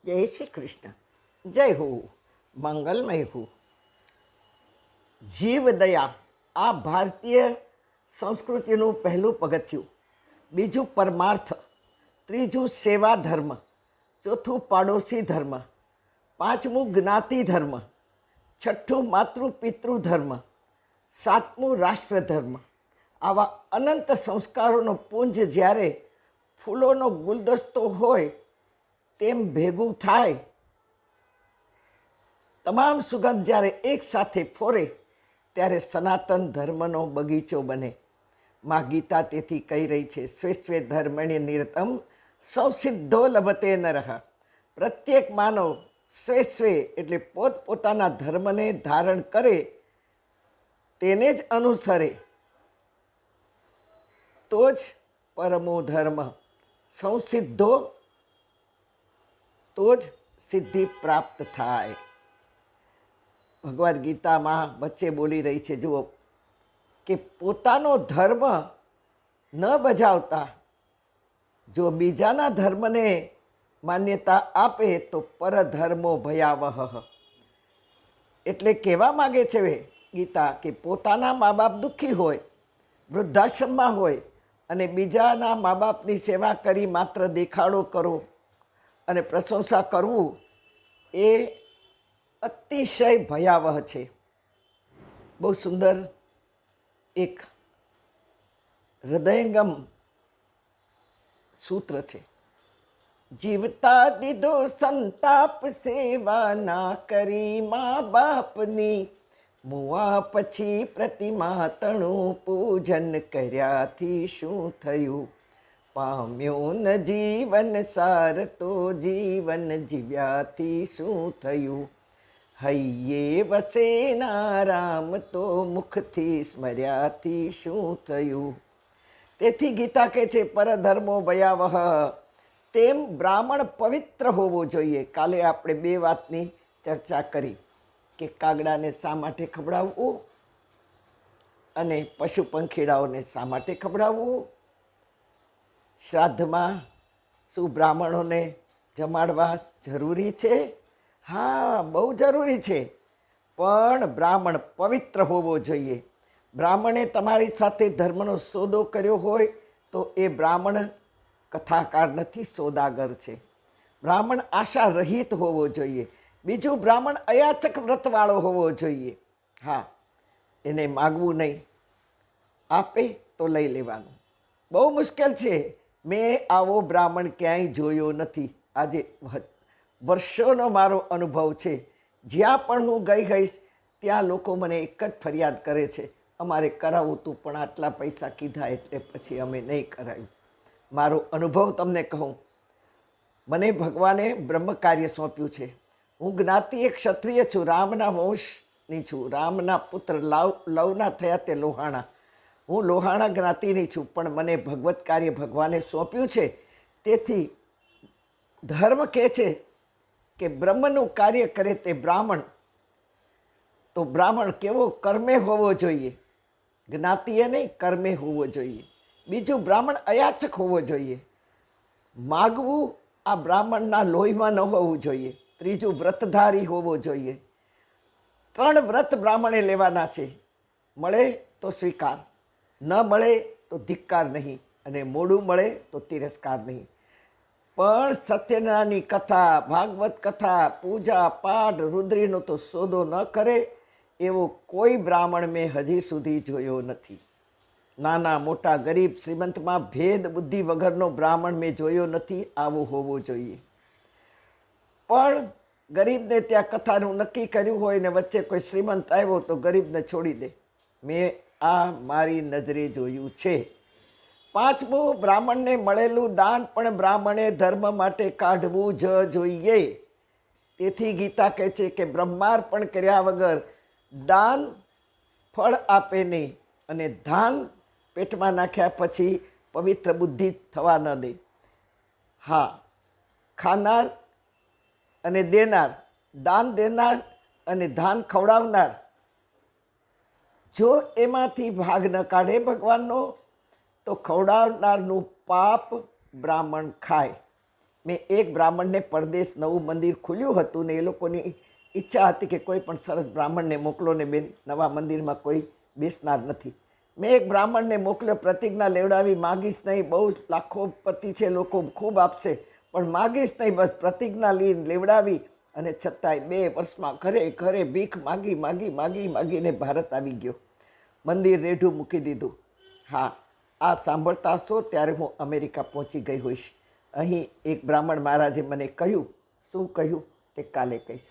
જય શ્રી કૃષ્ણ. જય હો, મંગલમય હો. જીવદયા આ ભારતીય સંસ્કૃતિનું પહેલું પગથિયું. બીજું પરમાર્થ, ત્રીજું સેવા ધર્મ, ચોથું પાડોશી ધર્મ, પાંચમું જ્ઞાતિ ધર્મ, છઠ્ઠું માતૃ પિતૃ ધર્મ, સાતમું રાષ્ટ્ર ધર્મ. આવા અનંત સંસ્કારોનો પુંજ જ્યારે ફૂલોનો ગુલદસ્તો હોય તેમ ભેગું થાય, તમામ સુગંધ જ્યારે એક સાથે ફોરે ત્યારે સનાતન ધર્મનો બગીચો બને. માં ગીતા તેથી કહી રહી છે, સ્વે સ્વે ધર્મણ્ય નિરતમ સૌ સિદ્ધો લભતે નરઃ. પ્રત્યેક માનવ સ્વે સ્વે એટલે પોતપોતાના ધર્મને ધારણ કરે, તેને જ અનુસરે તો જ પરમો ધર્મ સંસિદ્ધો, તો જ સિદ્ધિ પ્રાપ્ત થાય. ભગવદ્ ગીતામાં વચ્ચે બોલી રહી છે, જુઓ કે પોતાનો ધર્મ ન બજાવતા જો બીજાના ધર્મને માન્યતા આપે તો પરધર્મો ભયાવહ. એટલે કહેવા માગે છે ગીતા કે પોતાના મા બાપ દુઃખી હોય, વૃદ્ધાશ્રમમાં હોય અને બીજાના મા બાપની સેવા કરી માત્ર દેખાડો કરો અને પ્રશંસા કરવું એ અતિશય ભયાવહ છે. બહુ સુંદર એક હૃદયંગમ સૂત્ર છે. જીવતા દીધો સંતાપ, સેવા ના કરી મા બાપની, મુવા પછી પ્રતિમા તણું, પૂજન કર્યાથી શું થયું, પામ્યો ન જીવન સાર તો જીવન જીવ્યાથી શું થયું, હૈયે વસે ના રામ તો મુખથી સ્મર્યાથી શું થયું. તેથી ગીતા કહે છે પરધર્મો ભયાવહ. તેમ બ્રાહ્મણ પવિત્ર હોવો જોઈએ. કાલે આપણે બે વાતની ચર્ચા કરી કે કાગડાને શા માટે ખવડાવવું અને પશુ પંખીડાઓને શા માટે ખવડાવવું. શ્રાદ્ધમાં શું બ્રાહ્મણોને જમાડવા જરૂરી છે? હા, બહુ જરૂરી છે, પણ બ્રાહ્મણ પવિત્ર હોવો જોઈએ. બ્રાહ્મણે તમારી સાથે ધર્મનો સોદો કર્યો હોય તો એ બ્રાહ્મણ કથાકાર નથી, સોદાગર છે. બ્રાહ્મણ આશા રહિત હોવો જોઈએ. બીજું, બ્રાહ્મણ અયાચક વ્રતવાળો હોવો જોઈએ. હા, એને માગવું નહીં, આપે તો લઈ લેવાનું. બહુ મુશ્કેલ છે. મેં આવો બ્રાહ્મણ ક્યાંય જોયો નથી. આજે વર્ષોનો મારો અનુભવ છે. જ્યાં પણ હું ગઈ હઈશ ત્યાં લોકો મને એક જ ફરિયાદ કરે છે, અમારે કરાવવું તું પણ આટલા પૈસા કીધા એટલે પછી અમે નહીં કરાવ્યું. મારો અનુભવ તમને કહું. મને ભગવાને બ્રહ્મ કાર્ય સોંપ્યું છે. હું જ્ઞાતિ એક ક્ષત્રિય છું, રામના વંશની છું. રામના પુત્ર લવના થયા તે લોહાણા. હું લોહાણા જ્ઞાતિની છું, પણ મને ભગવત કાર્ય ભગવાને સોંપ્યું છે. તેથી ધર્મ કહે છે કે બ્રહ્મનું કાર્ય કરે તે બ્રાહ્મણ. તો બ્રાહ્મણ કેવો? કર્મે હોવો જોઈએ, જ્ઞાતિએ નહીં, કર્મે હોવો જોઈએ. બીજું, બ્રાહ્મણ અયાચક હોવો જોઈએ. માગવું આ બ્રાહ્મણના લોહીમાં ન હોવું જોઈએ. ત્રીજું, વ્રતધારી હોવો જોઈએ. 3 વ્રત બ્રાહ્મણે લેવાના છે. મળે તો સ્વીકાર, ન મળે તો ધિક્કાર નહીં, અને મોડું મળે તો તિરસ્કાર નહીં. પણ સત્યનારાયણની કથા, ભાગવત કથા, પૂજા પાઠ, રુદ્રીનો તો સોદો ન કરે એવો કોઈ બ્રાહ્મણ મેં હજી સુધી જોયો નથી. નાના મોટા, ગરીબ શ્રીમંતમાં ભેદ બુદ્ધિ વગરનો બ્રાહ્મણ મેં જોયો નથી. આવો હોવો જોઈએ. પણ ગરીબને ત્યાં કથાનું નક્કી કર્યું હોય ને વચ્ચે કોઈ શ્રીમંત આવ્યો તો ગરીબને છોડી દે. મેં આ મારી નજરે જોયું છે. પાંચમું, બ્રાહ્મણને મળેલું દાન પણ બ્રાહ્મણે ધર્મ માટે કાઢવું જ જોઈએ. તેથી ગીતા કહે છે કે બ્રહ્માર્પણ કર્યા વગર દાન ફળ આપે નહીં, અને ધાન પેટમાં નાખ્યા પછી પવિત્ર બુદ્ધિ થવા ન દે. હા, ખાનાર અને દેનાર, દાન દેનાર અને ધાન ખવડાવનાર, જો એમાંથી ભાગ ન કાઢે ભગવાનનો તો ખવડાવનારનું પાપ બ્રાહ્મણ ખાય. મેં એક બ્રાહ્મણને પરદેશ નવું મંદિર ખુલ્યું હતું ને એ લોકોની ઈચ્છા હતી કે કોઈ પણ સરસ બ્રાહ્મણને મોકલો ને બેન, નવા મંદિરમાં કોઈ બેસનાર નથી. મેં એક બ્રાહ્મણને મોકલ્યો, પ્રતિજ્ઞા લેવડાવી, માગીશ નહીં, બહુ લાખોપતિ છે, લોકો ખૂબ આપશે પણ માગીશ નહીં, બસ પ્રતિજ્ઞા લેવડાવી અને છતાંય 2 વર્ષમાં ઘરે ઘરે ભીખ માગીને ભારત આવી ગયો, મંદિર રેઢું મૂકી દીધું. હા, આ સાંભળતા હશો ત્યારે હું અમેરિકા પહોંચી ગઈ હોઈશ. અહીં એક બ્રાહ્મણ મહારાજે મને કહ્યું, શું કહ્યું તે કાલે કહીશ.